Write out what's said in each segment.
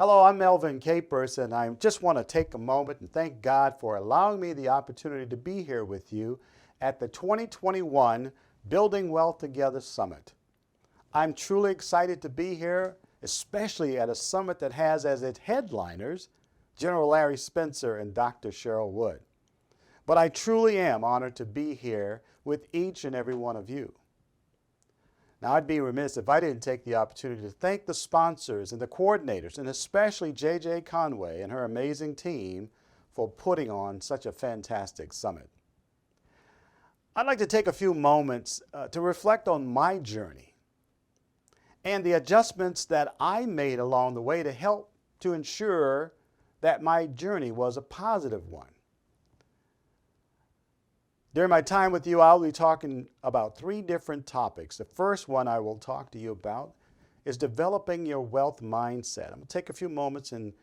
Hello, I'm Melvin Capers, and I just want to take a moment and thank God for allowing me the opportunity to be here with you at the 2021 Building Wealth Together Summit. I'm truly excited to be here, especially at a summit that has as its headliners General Larry Spencer and Dr. Cheryl Wood. But I truly am honored to be here with each and every one of you. Now, I'd be remiss if I didn't take the opportunity to thank the sponsors and the coordinators, and especially JJ Conway and her amazing team for putting on such a fantastic summit. I'd like to take a few moments to reflect on my journey and the adjustments that I made along the way to help to ensure that my journey was a positive one. During my time with you, I'll be talking about three different topics. The first one I will talk to you about is developing your wealth mindset. I'm going to take a few moments and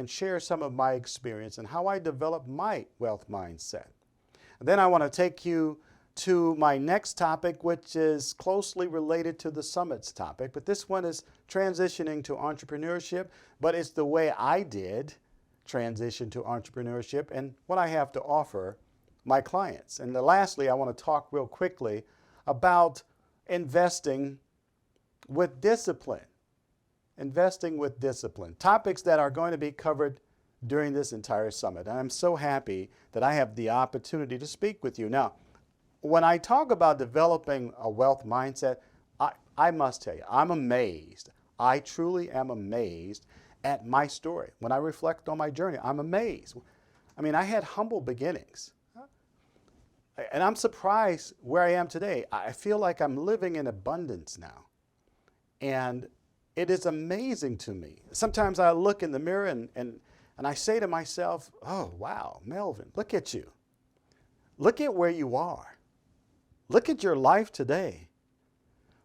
share some of my experience and how I developed my wealth mindset. And then I want to take you to my next topic, which is closely related to the summit's topic. But this one is transitioning to entrepreneurship, but it's the way I did transition to entrepreneurship and what I have to offer my clients. And lastly, I want to talk real quickly about investing with discipline. Investing with discipline. Topics that are going to be covered during this entire summit. And I'm so happy that I have the opportunity to speak with you. Now, when I talk about developing a wealth mindset, I must tell you, I'm amazed. I truly am amazed at my story. When I reflect on my journey, I'm amazed. I mean, I had humble beginnings. And I'm surprised where I am today. I feel like I'm living in abundance now. And it is amazing to me. Sometimes I look in the mirror and I say to myself, oh, wow, Melvin, look at you. Look at where you are. Look at your life today.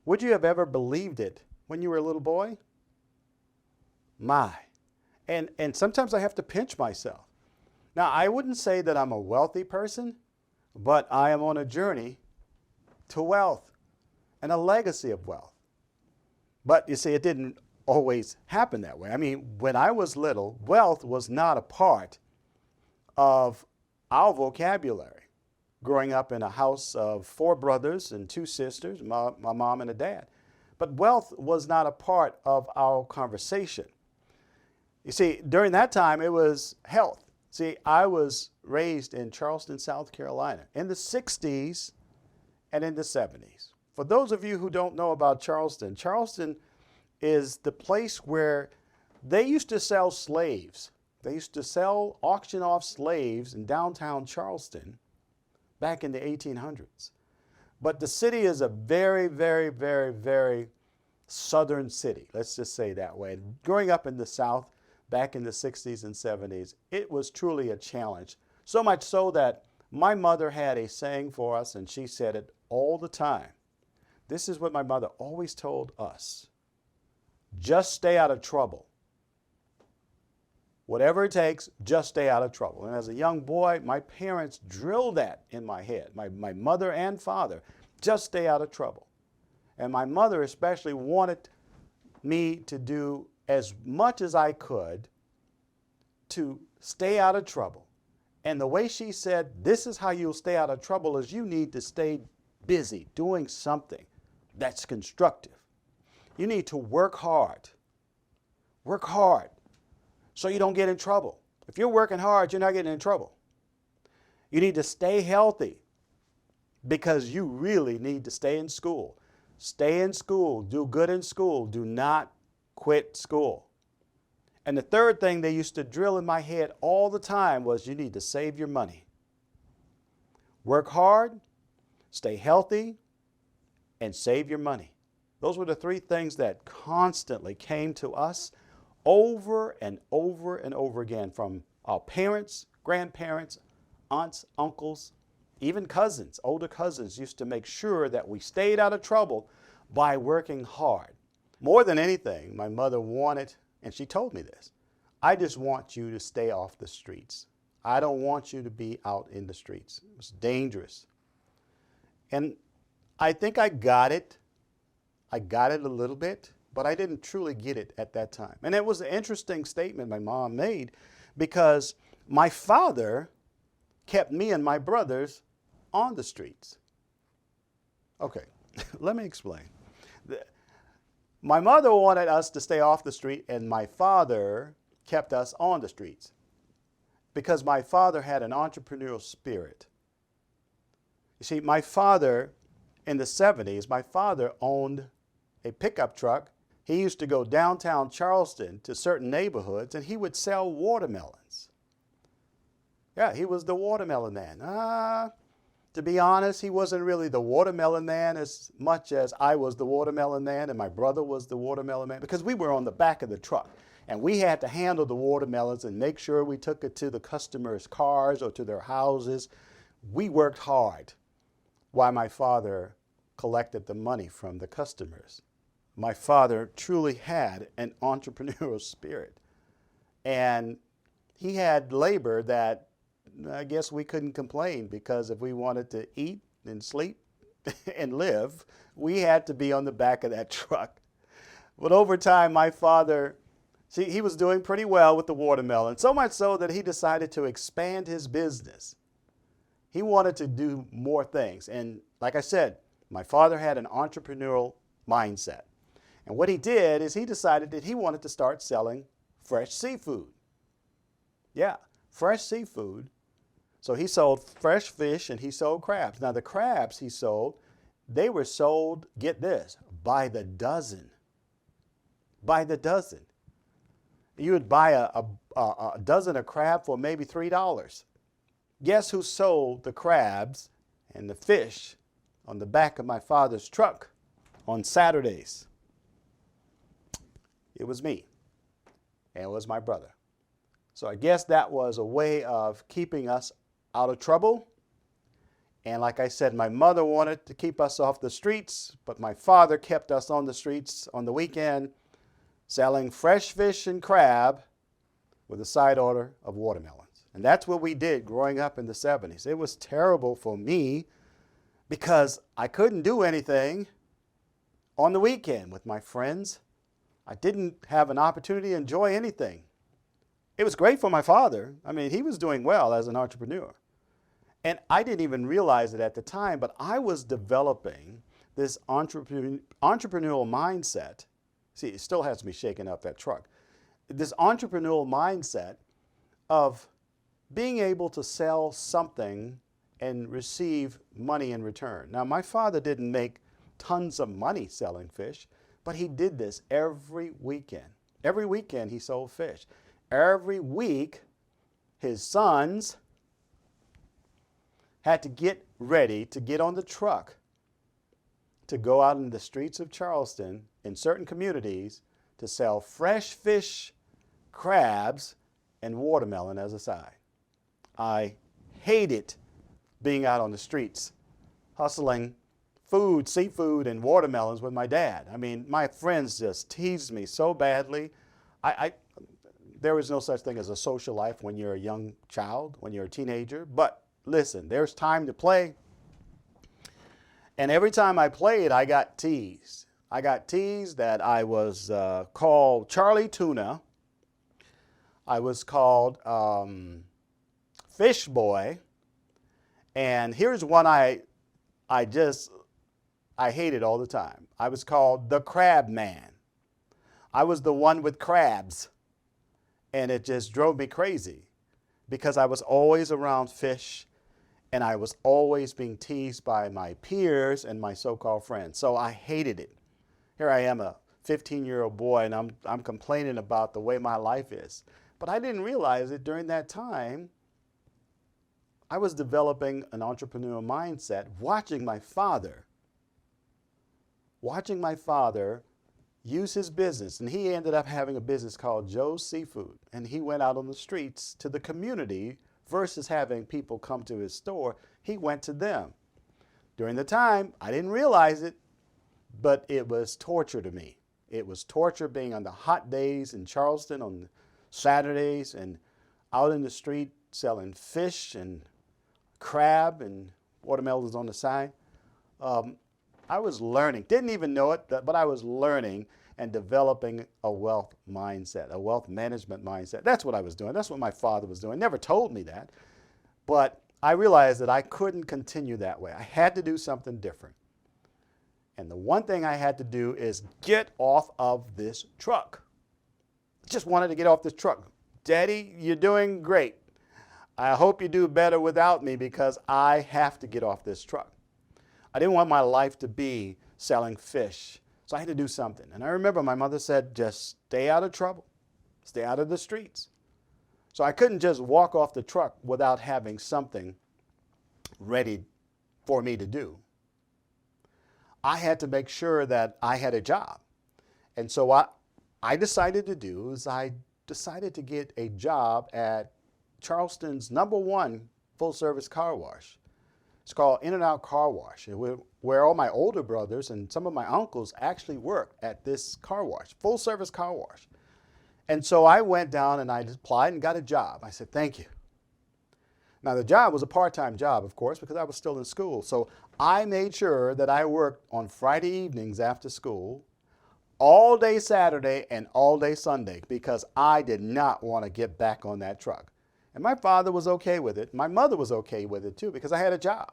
Would you have ever believed it when you were a little boy? My. And sometimes I have to pinch myself. Now, I wouldn't say that I'm a wealthy person, but I am on a journey to wealth and a legacy of wealth. But you see, it didn't always happen that way. I mean, when I was little, wealth was not a part of our vocabulary. Growing up in a house of 4 brothers and 2 sisters, my mom and a dad. But wealth was not a part of our conversation. You see, during that time, it was health. See, I was raised in Charleston, South Carolina in the 60s and in the 70s. For those of you who don't know about Charleston, Charleston is the place where they used to sell slaves. They used to auction off slaves in downtown Charleston back in the 1800s. But the city is a very, very, very, very southern city. Let's just say that way. Growing up in the South, back in the 60s and 70s, it was truly a challenge. So much so that my mother had a saying for us, and she said it all the time. This is what my mother always told us. Just stay out of trouble. Whatever it takes, just stay out of trouble. And as a young boy, my parents drilled that in my head, my mother and father, just stay out of trouble. And my mother especially wanted me to do as much as I could to stay out of trouble. And the way she said, this is how you'll stay out of trouble, is you need to stay busy doing something that's constructive. You need to work hard. Work hard so you don't get in trouble. If you're working hard, you're not getting in trouble. You need to stay healthy because you really need to stay in school. Stay in school. Do good in school. Do not quit school. And the third thing they used to drill in my head all the time was you need to save your money. Work hard, stay healthy, and save your money. Those were the 3 things that constantly came to us over and over and over again from our parents, grandparents, aunts, uncles, even cousins. Older cousins used to make sure that we stayed out of trouble by working hard. More than anything, my mother wanted, and she told me this, I just want you to stay off the streets. I don't want you to be out in the streets. It's dangerous. And I think I got it. I got it a little bit, but I didn't truly get it at that time. And it was an interesting statement my mom made because my father kept me and my brothers on the streets. Okay, let me explain. My mother wanted us to stay off the street, and my father kept us on the streets because my father had an entrepreneurial spirit. You see, my father, in the 70s, my father owned a pickup truck. He used to go downtown Charleston to certain neighborhoods, and he would sell watermelons. Yeah, he was the watermelon man. To be honest, he wasn't really the watermelon man as much as I was the watermelon man and my brother was the watermelon man, because we were on the back of the truck and we had to handle the watermelons and make sure we took it to the customers' cars or to their houses. We worked hard while my father collected the money from the customers. My father truly had an entrepreneurial spirit, and he had labor that I guess we couldn't complain, because if we wanted to eat and sleep and live, we had to be on the back of that truck. But over time, my father, he was doing pretty well with the watermelon, so much so that he decided to expand his business. He wanted to do more things. And like I said, my father had an entrepreneurial mindset. And what he did is he decided that he wanted to start selling fresh seafood. Yeah, fresh seafood. So he sold fresh fish and he sold crabs. Now the crabs he sold, they were sold, get this, by the dozen. By the dozen. You would buy a dozen of crab for maybe $3. Guess who sold the crabs and the fish on the back of my father's truck on Saturdays? It was me, and it was my brother. So I guess that was a way of keeping us out of trouble. And like I said, my mother wanted to keep us off the streets, but my father kept us on the streets on the weekend selling fresh fish and crab with a side order of watermelons. And that's what we did growing up in the 70s. It was terrible for me because I couldn't do anything on the weekend with my friends. I didn't have an opportunity to enjoy anything. It was great for my father. I mean, he was doing well as an entrepreneur. And I didn't even realize it at the time, but I was developing this entrepreneurial mindset. See, it still has me shaking up that truck. This entrepreneurial mindset of being able to sell something and receive money in return. Now, my father didn't make tons of money selling fish, but he did this every weekend. Every weekend he sold fish. Every week, his sons had to get ready to get on the truck to go out in the streets of Charleston in certain communities to sell fresh fish, crabs, and watermelon as a side. I hated being out on the streets hustling food, seafood, and watermelons with my dad. I mean, my friends just teased me so badly. There is no such thing as a social life when you're a young child, when you're a teenager. But listen, there's time to play. And every time I played, I got teased. I got teased that I was called Charlie Tuna. I was called Fish Boy. And here's one I hated all the time. I was called the Crab Man. I was the one with crabs. And it just drove me crazy because I was always around fish and I was always being teased by my peers and my so-called friends. So I hated it. Here I am, a 15-year-old boy, and I'm complaining about the way my life is. But I didn't realize it during that time. I was developing an entrepreneurial mindset, watching my father use his business. And he ended up having a business called Joe's Seafood. And he went out on the streets to the community versus having people come to his store. He went to them. During the time, I didn't realize it, but it was torture to me. It was torture being on the hot days in Charleston on Saturdays and out in the street selling fish and crab and watermelons on the side. I was learning, didn't even know it, but I was learning. and developing a wealth mindset, a wealth management mindset. That's what I was doing. That's what my father was doing. Never told me that, but I realized that I couldn't continue that way. I had to do something different. And the one thing I had to do is get off of this truck. Just wanted to get off this truck. Daddy, you're doing great. I hope you do better without me because I have to get off this truck. I didn't want my life to be selling fish, so I had to do something. And I remember my mother said, just stay out of trouble, stay out of the streets. So I couldn't just walk off the truck without having something ready for me to do. I had to make sure that I had a job. And so what I decided to do is I decided to get a job at Charleston's #1 full-service car wash. It's called In-N-Out Car Wash, where all my older brothers and some of my uncles actually work at this car wash, full-service car wash. And so I went down and I applied and got a job. I said, thank you. Now, the job was a part-time job, of course, because I was still in school. So I made sure that I worked on Friday evenings after school, all day Saturday and all day Sunday, because I did not want to get back on that truck. And my father was okay with it. My mother was okay with it too, because I had a job.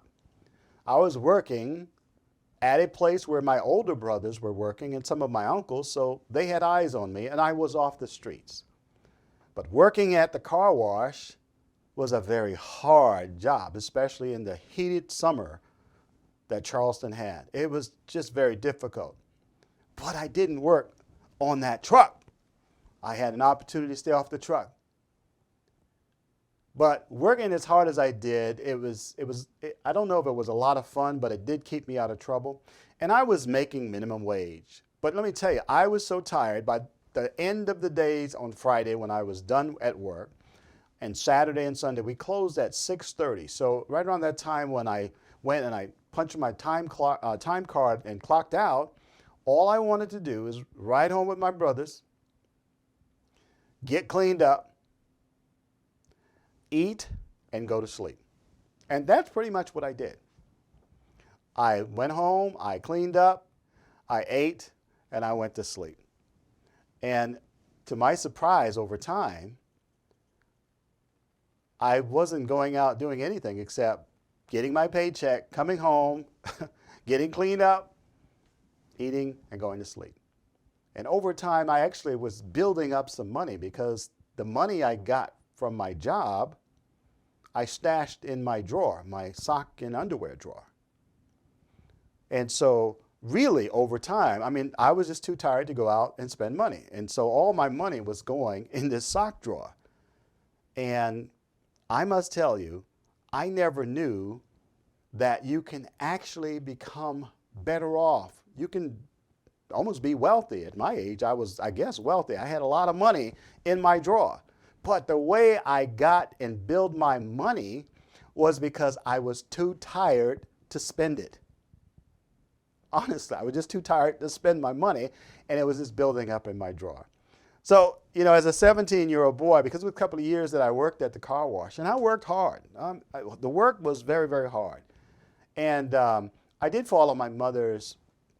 I was working at a place where my older brothers were working and some of my uncles, so they had eyes on me and I was off the streets. But working at the car wash was a very hard job, especially in the heated summer that Charleston had. It was just very difficult. But I didn't work on that truck. I had an opportunity to stay off the truck. But working as hard as I did, I don't know if it was a lot of fun, but it did keep me out of trouble. And I was making minimum wage. But let me tell you, I was so tired by the end of the days on Friday when I was done at work, and Saturday and Sunday, we closed at 6:30. So right around that time when I went and I punched my time card and clocked out, all I wanted to do is ride home with my brothers, get cleaned up, eat, and go to sleep. And that's pretty much what I did. I went home, I cleaned up, I ate, and I went to sleep. And to my surprise, over time, I wasn't going out doing anything except getting my paycheck, coming home, getting cleaned up, eating, and going to sleep. And over time, I actually was building up some money because the money I got from my job, I stashed in my drawer, my sock and underwear drawer. And so really over time, I was just too tired to go out and spend money. And so all my money was going in this sock drawer. And I must tell you, I never knew that you can actually become better off. You can almost be wealthy. At my age, I was, I guess, wealthy. I had a lot of money in my drawer. But the way I got and built my money was because I was too tired to spend it. Honestly, I was just too tired to spend my money, and it was just building up in my drawer. So, as a 17-year-old boy, because it was a couple of years that I worked at the car wash, and I worked hard. The work was very, very hard. And I did follow my mother's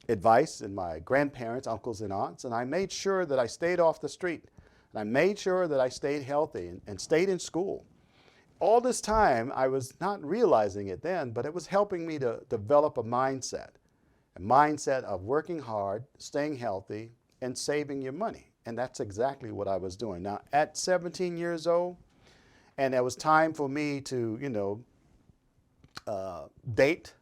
advice and my grandparents, uncles and aunts, and I made sure that I stayed off the street. And I made sure that I stayed healthy and stayed in school. All this time, I was not realizing it then, but it was helping me to develop a mindset of working hard, staying healthy, and saving your money. And that's exactly what I was doing. Now, at 17 years old, and it was time for me to, date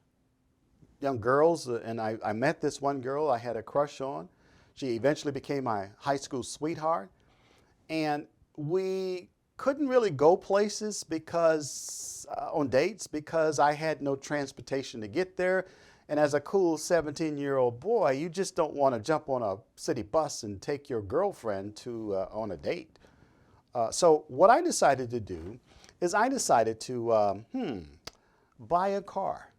young girls, and I met this one girl I had a crush on. She eventually became my high school sweetheart. And we couldn't really go places on dates because I had no transportation to get there. And as a cool 17-year-old boy, you just don't want to jump on a city bus and take your girlfriend on a date. So what I decided to do is I decided to buy a car.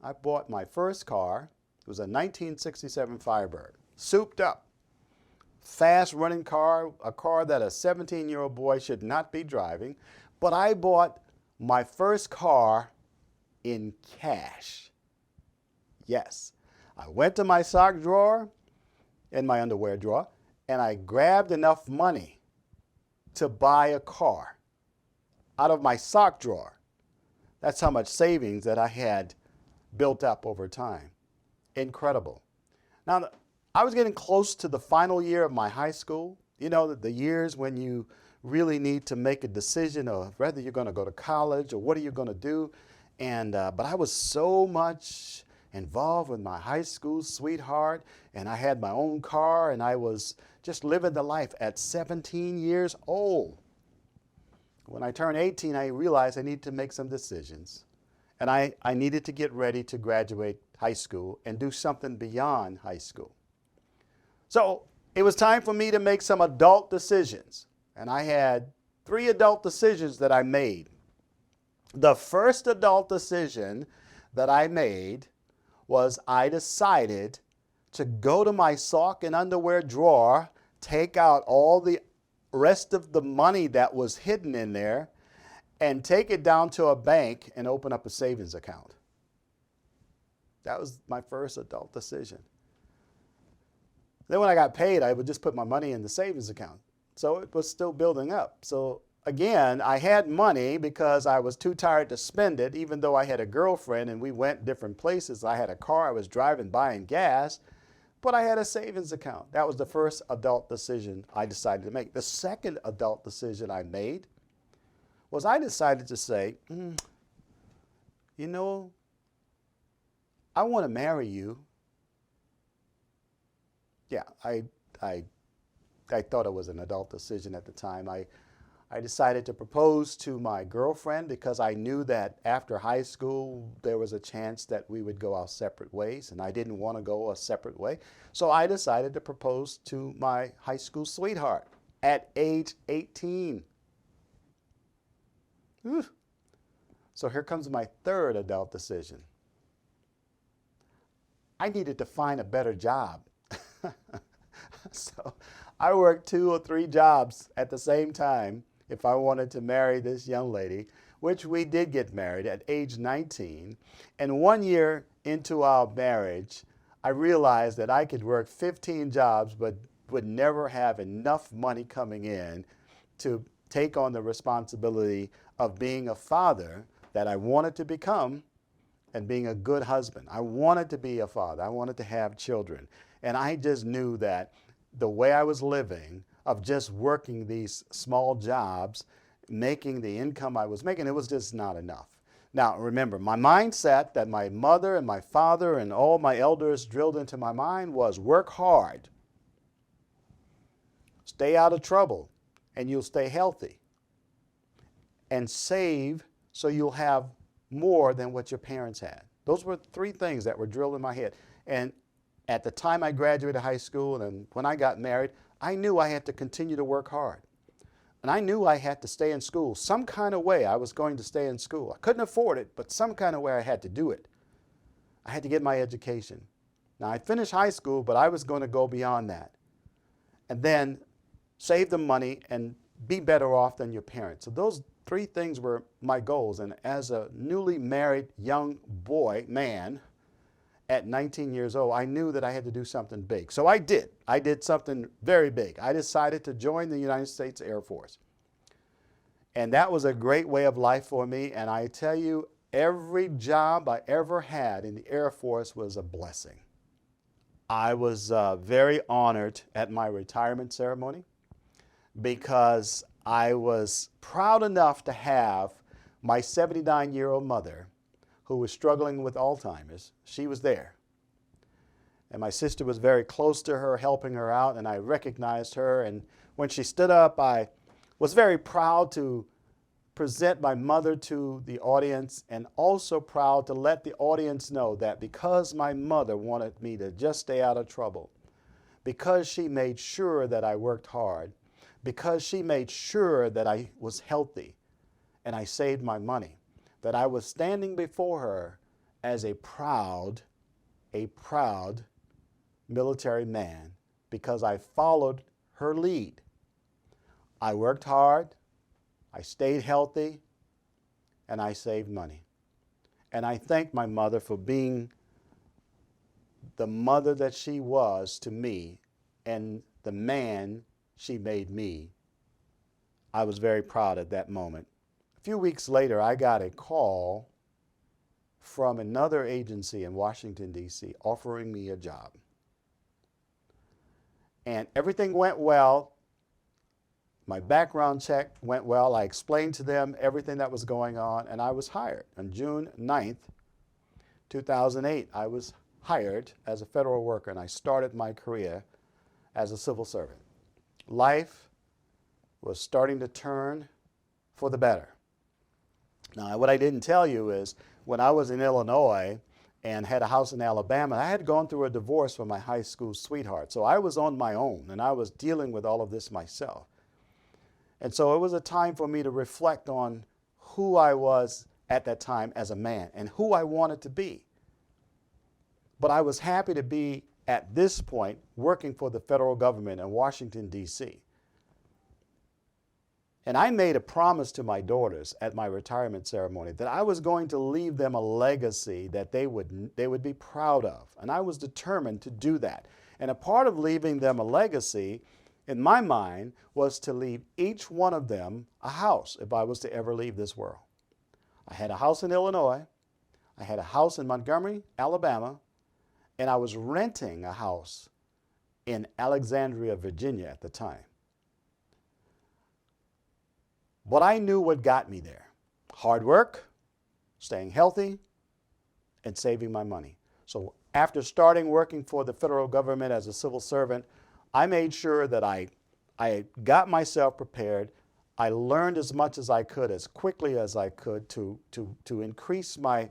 I bought my first car. It was a 1967 Firebird, souped up. Fast-running car, a car that a 17-year-old boy should not be driving. But I bought my first car in cash. Yes, I went to my sock drawer in my underwear drawer, and I grabbed enough money to buy a car out of my sock drawer. That's how much savings that I had built up over time. Incredible. Now, I was getting close to the final year of my high school. You know, the years when you really need to make a decision of whether you're going to go to college or what are you going to do. But I was so much involved with my high school sweetheart, and I had my own car, and I was just living the life at 17 years old. When I turned 18, I realized I needed to make some decisions. And I needed to get ready to graduate high school and do something beyond high school. So it was time for me to make some adult decisions. And I had 3 adult decisions that I made. The first adult decision that I made was I decided to go to my sock and underwear drawer, take out all the rest of the money that was hidden in there, and take it down to a bank and open up a savings account. That was my first adult decision. Then when I got paid, I would just put my money in the savings account. So it was still building up. So again, I had money because I was too tired to spend it, even though I had a girlfriend and we went different places. I had a car I was driving, buying gas, but I had a savings account. That was the first adult decision I decided to make. The second adult decision I made was I decided to say, you know, I want to marry you. Yeah, I thought it was an adult decision at the time. I decided to propose to my girlfriend because I knew that after high school there was a chance that we would go our separate ways, and I didn't want to go a separate way. So I decided to propose to my high school sweetheart at age 18. Whew. So here comes my third adult decision. I needed to find a better job. So I worked 2 or 3 jobs at the same time if I wanted to marry this young lady, which we did get married at age 19. And 1 year into our marriage, I realized that I could work 15 jobs but would never have enough money coming in to take on the responsibility of being a father that I wanted to become and being a good husband. I wanted to be a father. I wanted to have children. And I just knew that the way I was living, of just working these small jobs, making the income I was making, it was just not enough. Now, remember, my mindset that my mother and my father and all my elders drilled into my mind was work hard, stay out of trouble, and you'll stay healthy, and save so you'll have more than what your parents had. Those were 3 things that were drilled in my head. And at the time I graduated high school and when I got married, I knew I had to continue to work hard. And I knew I had to stay in school. Some kind of way I was going to stay in school. I couldn't afford it, but some kind of way I had to do it. I had to get my education. Now, I finished high school, but I was going to go beyond that. And then save the money and be better off than your parents. So those 3 things were my goals. And as a newly married young man, at 19 years old, I knew that I had to do something big. So I did. I did something very big. I decided to join the United States Air Force. And that was a great way of life for me. And I tell you, every job I ever had in the Air Force was a blessing. I was very honored at my retirement ceremony because I was proud enough to have my 79-year-old mother who was struggling with Alzheimer's. She was there. And my sister was very close to her, helping her out, and I recognized her. And when she stood up, I was very proud to present my mother to the audience, and also proud to let the audience know that because my mother wanted me to just stay out of trouble, because she made sure that I worked hard, because she made sure that I was healthy and I saved my money, that I was standing before her as a proud military man because I followed her lead. I worked hard, I stayed healthy, and I saved money. And I thank my mother for being the mother that she was to me and the man she made me, I was very proud at that moment. A few weeks later, I got a call from another agency in Washington, D.C., offering me a job. And everything went well. My background check went well. I explained to them everything that was going on, and I was hired. On June 9th, 2008, I was hired as a federal worker, and I started my career as a civil servant. Life was starting to turn for the better. Now, what I didn't tell you is when I was in Illinois and had a house in Alabama, I had gone through a divorce from my high school sweetheart. So I was on my own, and I was dealing with all of this myself. And so it was a time for me to reflect on who I was at that time as a man and who I wanted to be. But I was happy to be, at this point, working for the federal government in Washington, D.C. And I made a promise to my daughters at my retirement ceremony that I was going to leave them a legacy that they would be proud of. And I was determined to do that. And a part of leaving them a legacy, in my mind, was to leave each one of them a house if I was to ever leave this world. I had a house in Illinois. I had a house in Montgomery, Alabama. And I was renting a house in Alexandria, Virginia at the time. But I knew what got me there. Hard work, staying healthy, and saving my money. So after starting working for the federal government as a civil servant, I made sure that I got myself prepared. I learned as much as I could, as quickly as I could, to increase my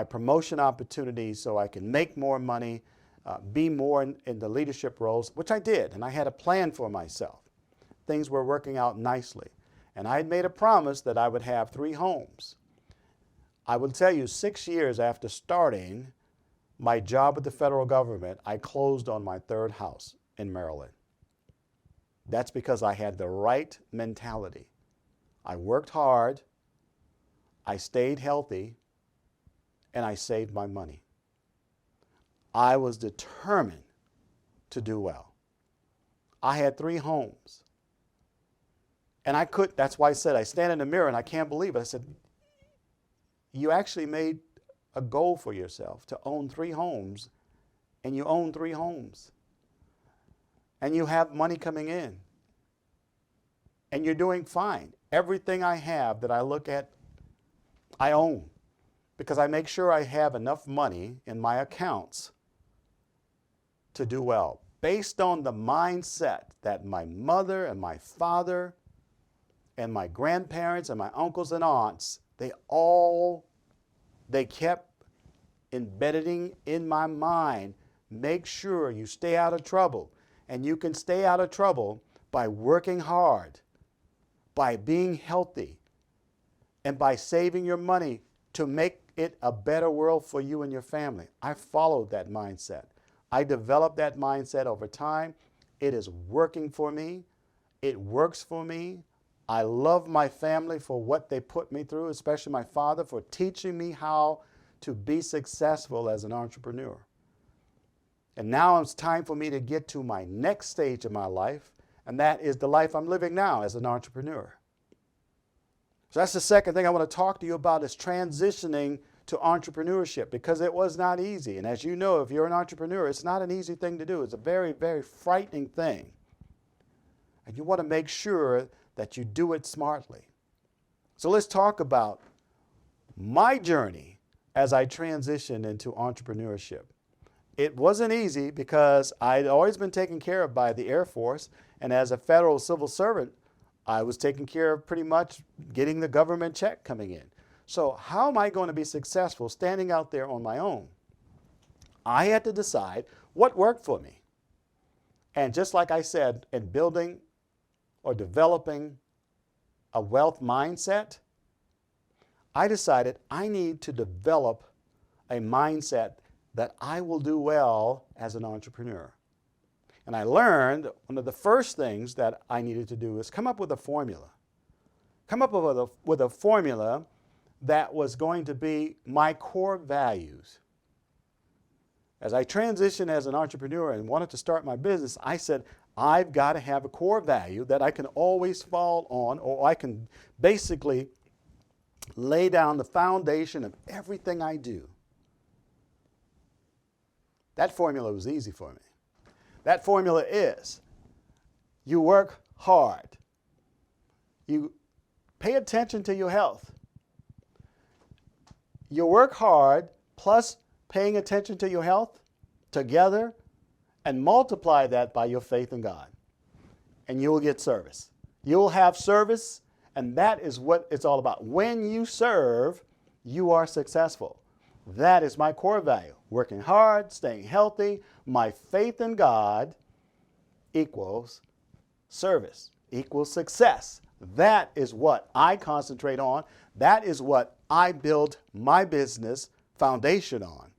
promotion opportunities so I can make more money, be more in the leadership roles, which I did. And I had a plan for myself. Things were working out nicely. And I had made a promise that I would have 3 homes. I will tell you, 6 years after starting my job with the federal government, I closed on my 3rd house in Maryland. That's because I had the right mentality. I worked hard, I stayed healthy, and I saved my money. I was determined to do well. I had 3 homes. And that's why I said, I stand in the mirror and I can't believe it. I said, you actually made a goal for yourself to own 3 homes, and you own 3 homes. And you have money coming in. And you're doing fine. Everything I have that I look at, I own. Because I make sure I have enough money in my accounts to do well. Based on the mindset that my mother and my father and my grandparents and my uncles and aunts, they kept embedding in my mind, make sure you stay out of trouble. And you can stay out of trouble by working hard, by being healthy, and by saving your money to make it a better world for you and your family. I followed that mindset. I developed that mindset over time. It is working for me. It works for me. I love my family for what they put me through, especially my father, for teaching me how to be successful as an entrepreneur. And now it's time for me to get to my next stage of my life, and that is the life I'm living now as an entrepreneur. So that's the second thing I want to talk to you about, is transitioning to entrepreneurship, because it was not easy. And as you know, if you're an entrepreneur, it's not an easy thing to do. It's a very, very frightening thing. And you want to make sure that you do it smartly. So let's talk about my journey as I transitioned into entrepreneurship. It wasn't easy because I'd always been taken care of by the Air Force, and as a federal civil servant, I was taking care of pretty much getting the government check coming in. So how am I going to be successful standing out there on my own? I had to decide what worked for me. And just like I said, in building or developing a wealth mindset, I decided I need to develop a mindset that I will do well as an entrepreneur. And I learned one of the first things that I needed to do is come up with a formula. Come up with a formula that was going to be my core values. As I transitioned as an entrepreneur and wanted to start my business, I said, I've got to have a core value that I can always fall on, or I can basically lay down the foundation of everything I do. That formula was easy for me. That formula is, you work hard. You pay attention to your health. You work hard plus paying attention to your health together, and multiply that by your faith in God. And you will get service. You'll have service, and that is what it's all about. When you serve, you are successful. That is my core value. Working hard, staying healthy. My faith in God equals service, equals success. That is what I concentrate on. That is what I build my business foundation on.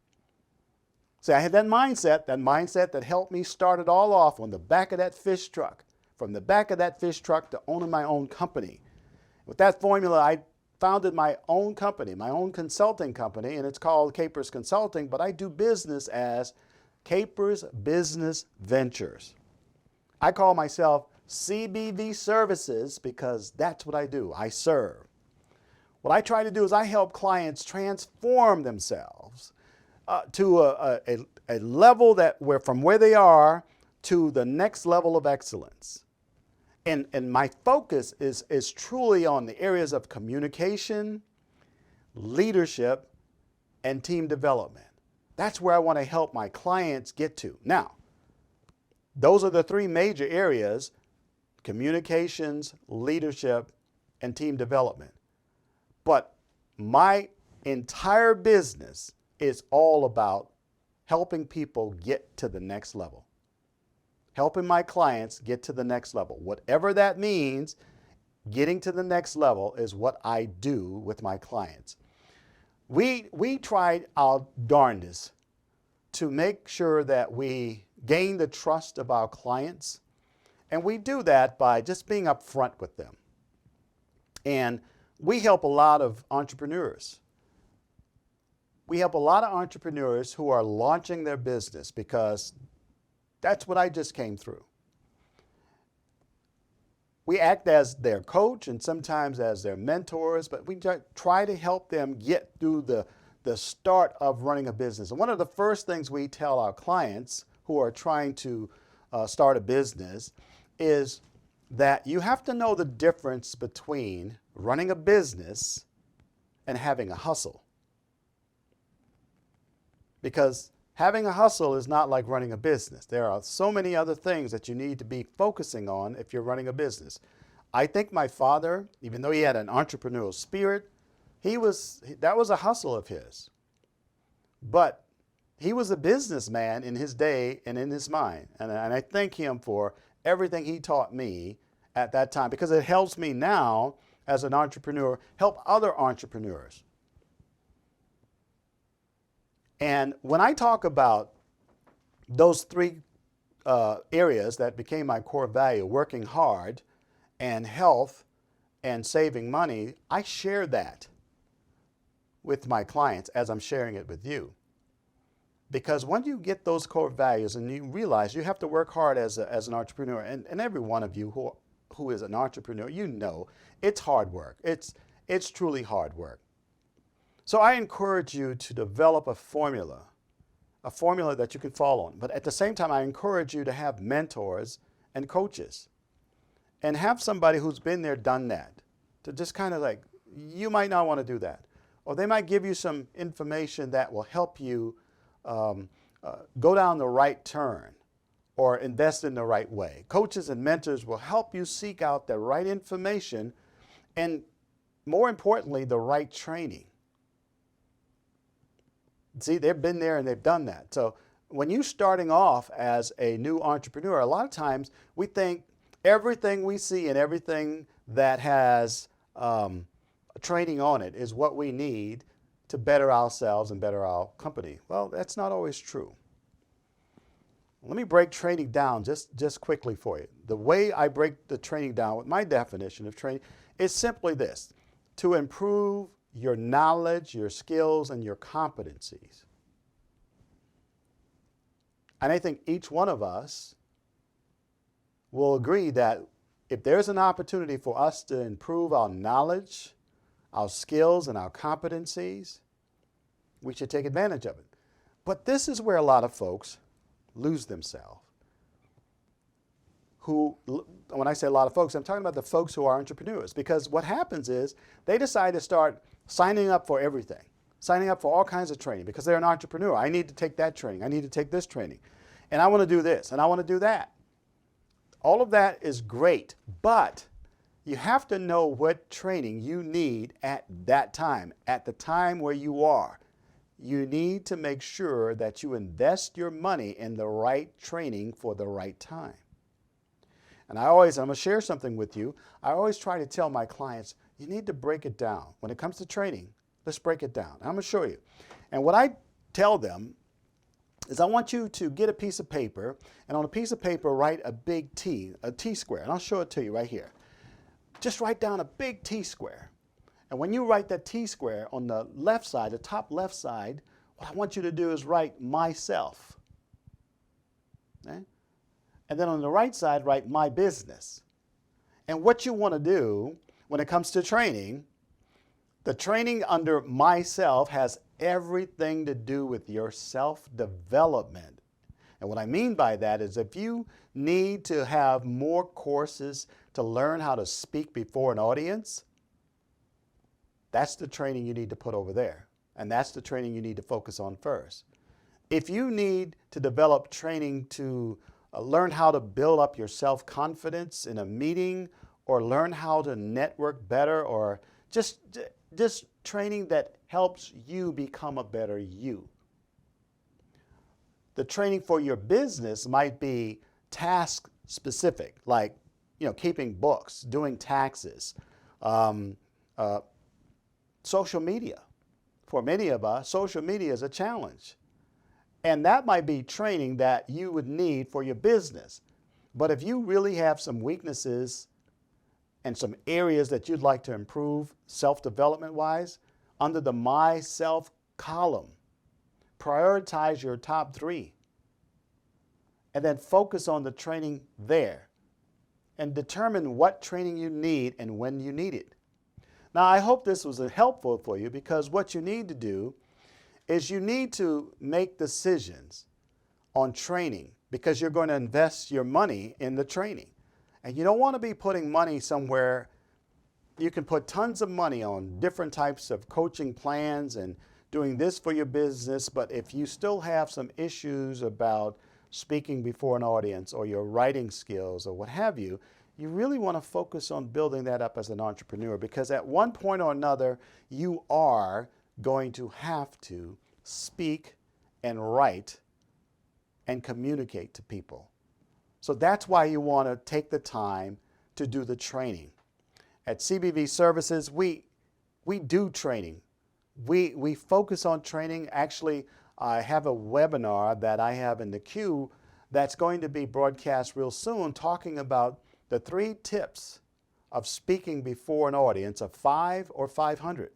See, I had that mindset that helped me start it all off on the back of that fish truck, from the back of that fish truck to owning my own company. With that formula, I founded my own company, my own consulting company, and it's called Capers Consulting, but I do business as Capers Business Ventures. I call myself CBV Services because that's what I do. I serve. What I try to do is I help clients transform themselves to a level from where they are to the next level of excellence. And my focus is truly on the areas of communication, leadership, and team development. That's where I want to help my clients get to. Now, those are the three major areas: communications, leadership, and team development. But my entire business is all about helping people get to the next level. Helping my clients get to the next level. Whatever that means, getting to the next level is what I do with my clients. We tried our darndest to make sure that we gain the trust of our clients, and we do that by just being upfront with them. And we help a lot of entrepreneurs. We help a lot of entrepreneurs who are launching their business, because that's what I just came through. We act as their coach and sometimes as their mentors, but we try to help them get through the start of running a business. And one of the first things we tell our clients who are trying to start a business is that you have to know the difference between running a business and having a hustle. Because having a hustle is not like running a business. There are so many other things that you need to be focusing on if you're running a business. I think my father, even though he had an entrepreneurial spirit, that was a hustle of his. But he was a businessman in his day and in his mind. And I thank him for everything he taught me at that time, because it helps me now as an entrepreneur help other entrepreneurs. And when I talk about those three areas that became my core value, working hard and health and saving money, I share that with my clients as I'm sharing it with you. Because when you get those core values and you realize you have to work hard as an entrepreneur, and every one of you who is an entrepreneur, you know it's hard work. It's truly hard work. So I encourage you to develop a formula that you can follow on. But at the same time, I encourage you to have mentors and coaches, and have somebody who's been there, done that, to just kind of like, you might not want to do that. Or they might give you some information that will help you go down the right turn or invest in the right way. Coaches and mentors will help you seek out the right information and, more importantly, the right training. See, they've been there and they've done that. So when you're starting off as a new entrepreneur, a lot of times we think everything we see and everything that has training on it is what we need to better ourselves and better our company. Well, that's not always true. Let me break training down just quickly for you. The way I break the training down with my definition of training is simply this: to improve your knowledge, your skills, and your competencies. And I think each one of us will agree that if there's an opportunity for us to improve our knowledge, our skills, and our competencies, we should take advantage of it. But this is where a lot of folks lose themselves. When I say a lot of folks, I'm talking about the folks who are entrepreneurs, because what happens is they decide to start signing up for everything, signing up for all kinds of training because they're an entrepreneur. I need to take that training. I need to take this training. And I want to do this and I want to do that. All of that is great, but you have to know what training you need at that time, at the time where you are. You need to make sure that you invest your money in the right training for the right time. And I'm going to share something with you. I always try to tell my clients, you need to break it down. When it comes to training, let's break it down. I'm going to show you. And what I tell them is I want you to get a piece of paper, and on a piece of paper, write a big T, a T square. And I'll show it to you right here. Just write down a big T square. And when you write that T square on the left side, the top left side, what I want you to do is write myself. Okay? And then on the right side, write my business. And what you want to do when it comes to training, the training under myself has everything to do with your self-development. And what I mean by that is if you need to have more courses to learn how to speak before an audience, that's the training you need to put over there. And that's the training you need to focus on first. If you need to develop training to learn how to build up your self-confidence in a meeting, or learn how to network better, or just training that helps you become a better you. The training for your business might be task specific, like keeping books, doing taxes, social media. For many of us, social media is a challenge. And that might be training that you would need for your business. But if you really have some weaknesses and some areas that you'd like to improve self-development wise, under the myself column, prioritize your top 3. And then focus on the training there. And determine what training you need and when you need it. Now, I hope this was helpful for you, because what you need to do is you need to make decisions on training, because you're going to invest your money in the training. And you don't want to be putting money somewhere. You can put tons of money on different types of coaching plans and doing this for your business, but if you still have some issues about speaking before an audience or your writing skills or what have you, you really want to focus on building that up as an entrepreneur, because at one point or another, you are going to have to speak and write and communicate to people. So that's why you want to take the time to do the training. At CBV Services, we do training. We focus on training. Actually, I have a webinar that I have in the queue that's going to be broadcast real soon, talking about the 3 tips of speaking before an audience of 5 or 500.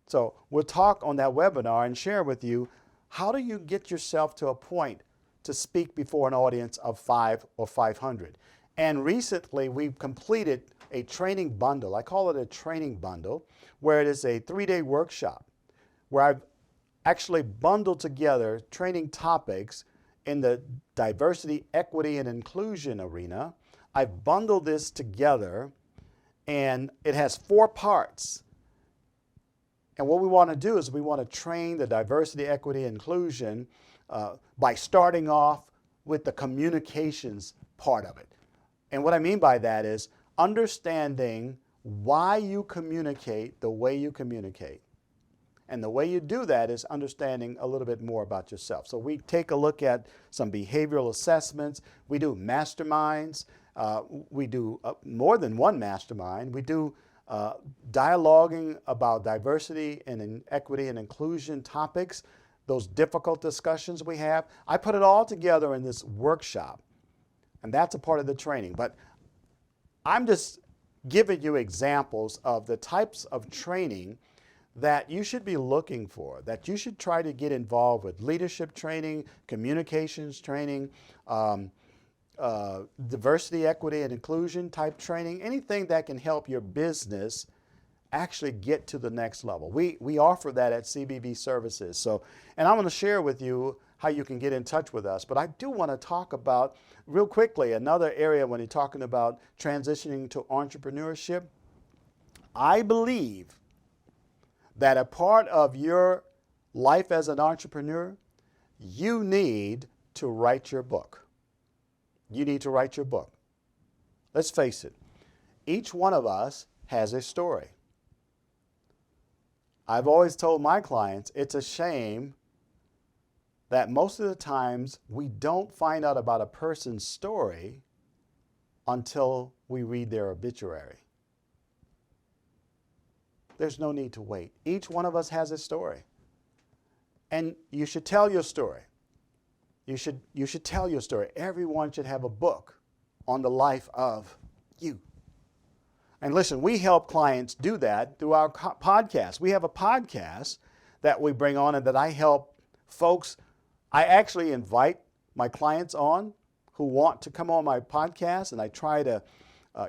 So we'll talk on that webinar and share with you, how do you get yourself to a point to speak before an audience of 5 or 500? And recently we've completed a training bundle. I call it a training bundle, where it is a 3-day workshop where I've actually bundled together training topics in the diversity, equity, and inclusion arena. I've bundled this together, and it has 4 parts. And what we want to do is we want to train the diversity, equity, inclusion by starting off with the communications part of it. And what I mean by that is understanding why you communicate the way you communicate. And the way you do that is understanding a little bit more about yourself. So we take a look at some behavioral assessments. We do masterminds. We do more than one mastermind. We do dialoguing about diversity and equity and inclusion topics, those difficult discussions we have. I put it all together in this workshop, and that's a part of the training. But I'm just giving you examples of the types of training that you should be looking for, that you should try to get involved with: leadership training, communications training, diversity, equity, and inclusion type training, anything that can help your business actually get to the next level. We offer that at CBB Services. So, and I'm going to share with you how you can get in touch with us. But I do want to talk about, real quickly, another area when you're talking about transitioning to entrepreneurship. I believe that a part of your life as an entrepreneur, you need to write your book. You need to write your book. Let's face it, each one of us has a story. I've always told my clients it's a shame that most of the times we don't find out about a person's story until we read their obituary. There's no need to wait. Each one of us has a story. And you should tell your story. You should tell your story. Everyone should have a book on the life of you. And listen, we help clients do that through our podcast. We have a podcast that we bring on and that I help folks. I actually invite my clients on who want to come on my podcast, and I try to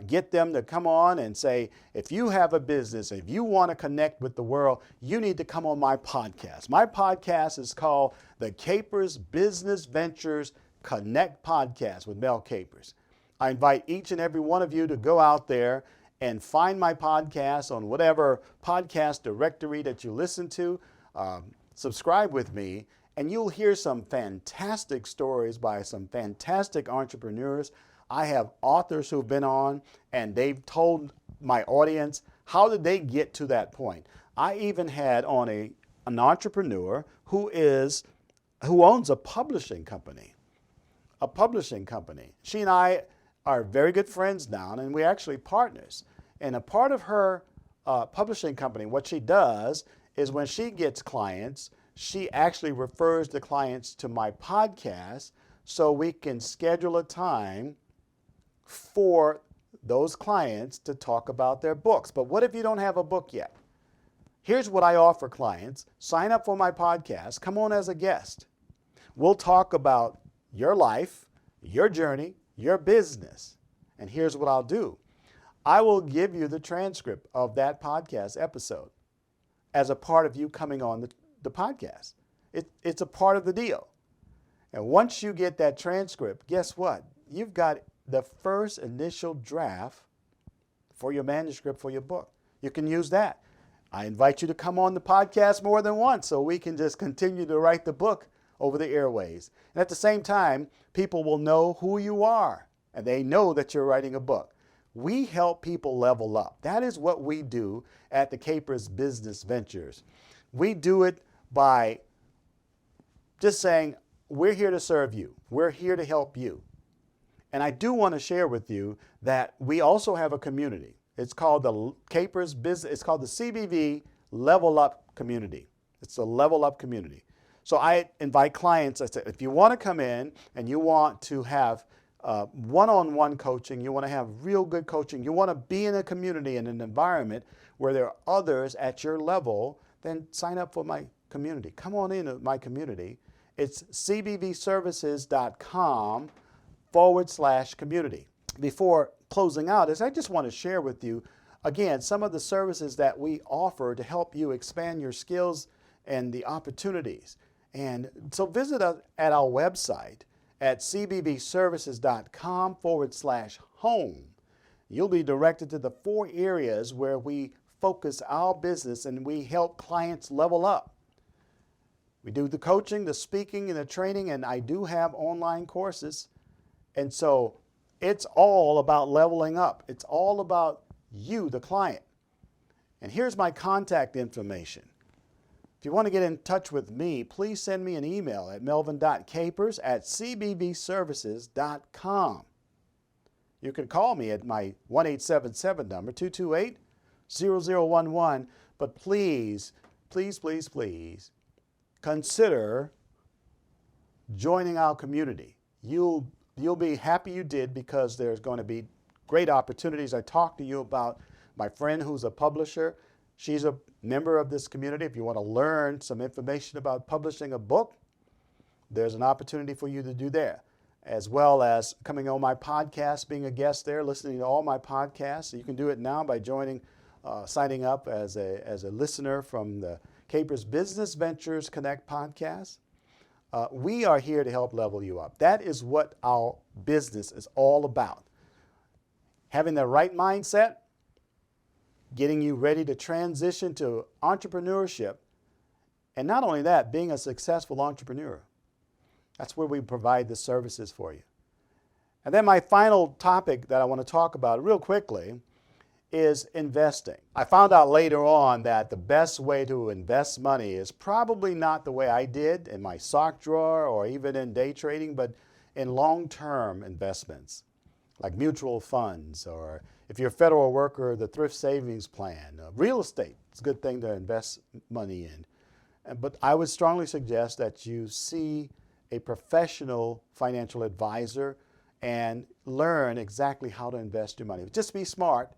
get them to come on and say, if you have a business, if you want to connect with the world, you need to come on my podcast. My podcast is called the Capers Business Ventures Connect Podcast with Mel Capers. I invite each and every one of you to go out there and find my podcast on whatever podcast directory that you listen to. Subscribe with me, and you'll hear some fantastic stories by some fantastic entrepreneurs. I have authors who've been on, and they've told my audience how did they get to that point. I even had on an entrepreneur who owns a publishing company. She and I are very good friends now, and we're actually partners. And a part of her publishing company, what she does is when she gets clients, she actually refers the clients to my podcast so we can schedule a time for those clients to talk about their books. But what if you don't have a book yet? Here's what I offer clients. Sign up for my podcast. Come on as a guest. We'll talk about your life, your journey, your business. And here's what I'll do. I will give you the transcript of that podcast episode as a part of you coming on the podcast. It's a part of the deal. And once you get that transcript, guess what? You've got the first initial draft for your manuscript for your book. You can use that. I invite you to come on the podcast more than once so we can just continue to write the book over the airways. And at the same time, people will know who you are, and they know that you're writing a book. We help people level up. That is what we do at the Capers Business Ventures. We do it by just saying, we're here to serve you. We're here to help you. And I do want to share with you that we also have a community. It's called the Capers Business, it's called the CBV Level Up Community. It's a level up community. So I invite clients, I said, if you want to come in and you want to have one-on-one coaching, you want to have real good coaching, you want to be in a community, in an environment where there are others at your level, then sign up for my community. Come on into my community. It's cbbservices.com/community. Before closing out, I just want to share with you, again, some of the services that we offer to help you expand your skills and the opportunities. And so visit us at our website at cbbservices.com/home. You'll be directed to the 4 areas where we focus our business and we help clients level up. We do the coaching, the speaking, and the training, and I do have online courses. And so it's all about leveling up. It's all about you, the client. And here's my contact information. If you want to get in touch with me, please send me an email at melvin.capers@cbbservices.com. You can call me at my 1-877 number, 228-0011. But please, please, please, please consider joining our community. You'll be happy you did, because there's going to be great opportunities. I talked to you about my friend who's a publisher. She's a member of this community. If you want to learn some information about publishing a book, there's an opportunity for you to do there, as well as coming on my podcast, being a guest there, listening to all my podcasts. You can do it now by signing up as a listener from the Capers Business Ventures Connect podcast. We are here to help level you up. That is what our business is all about. Having the right mindset, getting you ready to transition to entrepreneurship, and not only that, being a successful entrepreneur. That's where we provide the services for you. And then my final topic that I want to talk about real quickly is investing. I found out later on that the best way to invest money is probably not the way I did in my sock drawer or even in day trading, but in long-term investments like mutual funds, or if you're a federal worker, the thrift savings plan. Real estate is a good thing to invest money in. But I would strongly suggest that you see a professional financial advisor and learn exactly how to invest your money. Just be smart,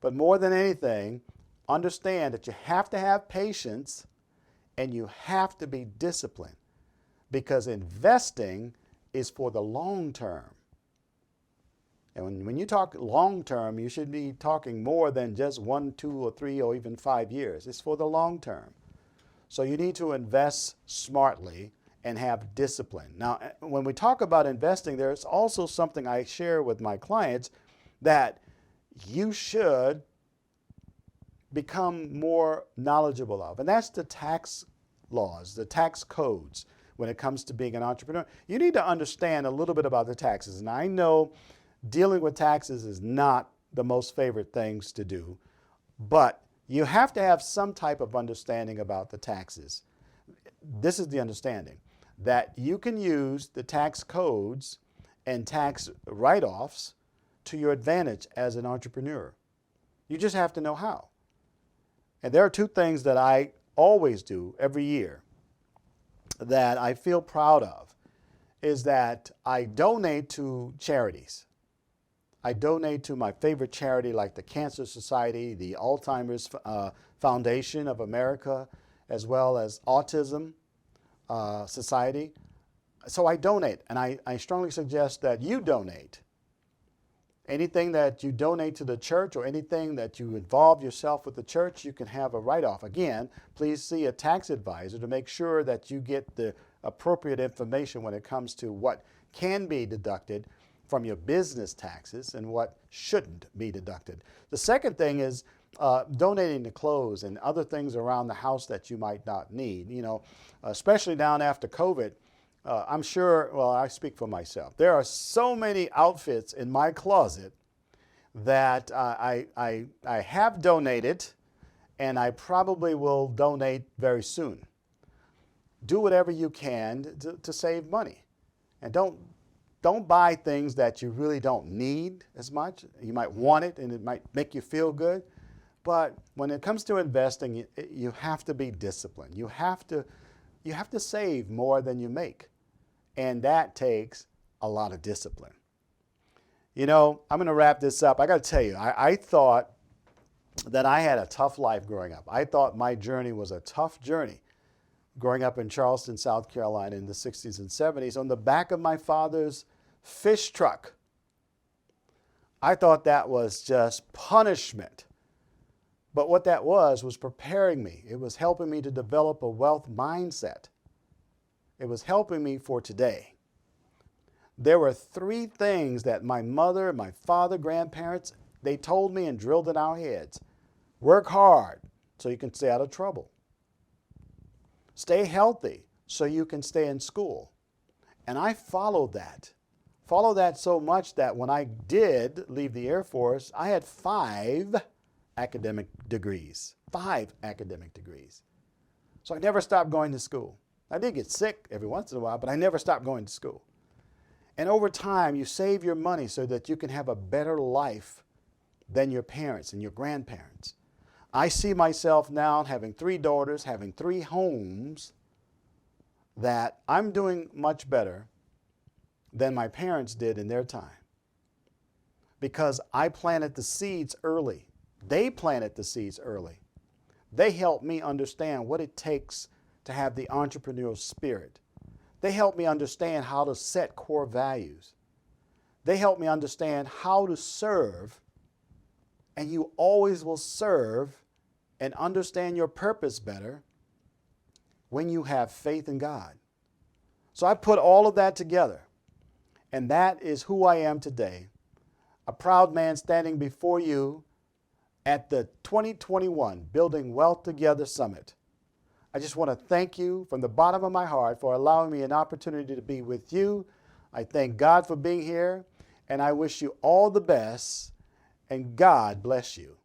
but more than anything, understand that you have to have patience and you have to be disciplined, because investing is for the long term. And when you talk long term, you should be talking more than just 1, 2, or 3, or even 5 years. It's for the long term. So you need to invest smartly and have discipline. Now, when we talk about investing, there's also something I share with my clients that you should become more knowledgeable of, and that's the tax laws, the tax codes when it comes to being an entrepreneur. You need to understand a little bit about the taxes. And I know dealing with taxes is not the most favorite things to do, but you have to have some type of understanding about the taxes. This is the understanding, that you can use the tax codes and tax write-offs to your advantage as an entrepreneur. You just have to know how. And there are two things that I always do every year that I feel proud of, is that I donate to charities. I donate to my favorite charity, like the Cancer Society, the Alzheimer's Foundation of America, as well as Autism Society. So I donate, and I strongly suggest that you donate. Anything that you donate to the church or anything that you involve yourself with the church, you can have a write-off. Again, please see a tax advisor to make sure that you get the appropriate information when it comes to what can be deducted from your business taxes and what shouldn't be deducted. The second thing is donating to clothes and other things around the house that you might not need. You know, especially down after COVID, I'm sure, well, I speak for myself. There are so many outfits in my closet that I have donated, and I probably will donate very soon. Do whatever you can to save money, and don't buy things that you really don't need as much. You might want it, and it might make you feel good, but when it comes to investing, you have to be disciplined. You have to save more than you make. And that takes a lot of discipline. You know, I'm going to wrap this up. I got to tell you, I thought that I had a tough life growing up. I thought my journey was a tough journey growing up in Charleston, South Carolina in the 60s and 70s on the back of my father's fish truck. I thought that was just punishment. But what that was preparing me. It was helping me to develop a wealth mindset. It was helping me for today. There were 3 things that my mother, my father, grandparents, they told me and drilled in our heads. Work hard so you can stay out of trouble. Stay healthy so you can stay in school. And I followed that. Followed that so much that when I did leave the Air Force, I had 5 academic degrees. 5 academic degrees. So I never stopped going to school. I did get sick every once in a while, but I never stopped going to school. And over time, you save your money so that you can have a better life than your parents and your grandparents. I see myself now having 3 daughters, having 3 homes, that I'm doing much better than my parents did in their time. Because I planted the seeds early. They planted the seeds early. They help me understand what it takes to have the entrepreneurial spirit. They help me understand how to set core values. They help me understand how to serve, and you always will serve and understand your purpose better when you have faith in God. So I put all of that together, and that is who I am today, a proud man standing before you at the 2021 Building Wealth Together Summit. I just want to thank you from the bottom of my heart for allowing me an opportunity to be with you. I thank God for being here, and I wish you all the best, and God bless you.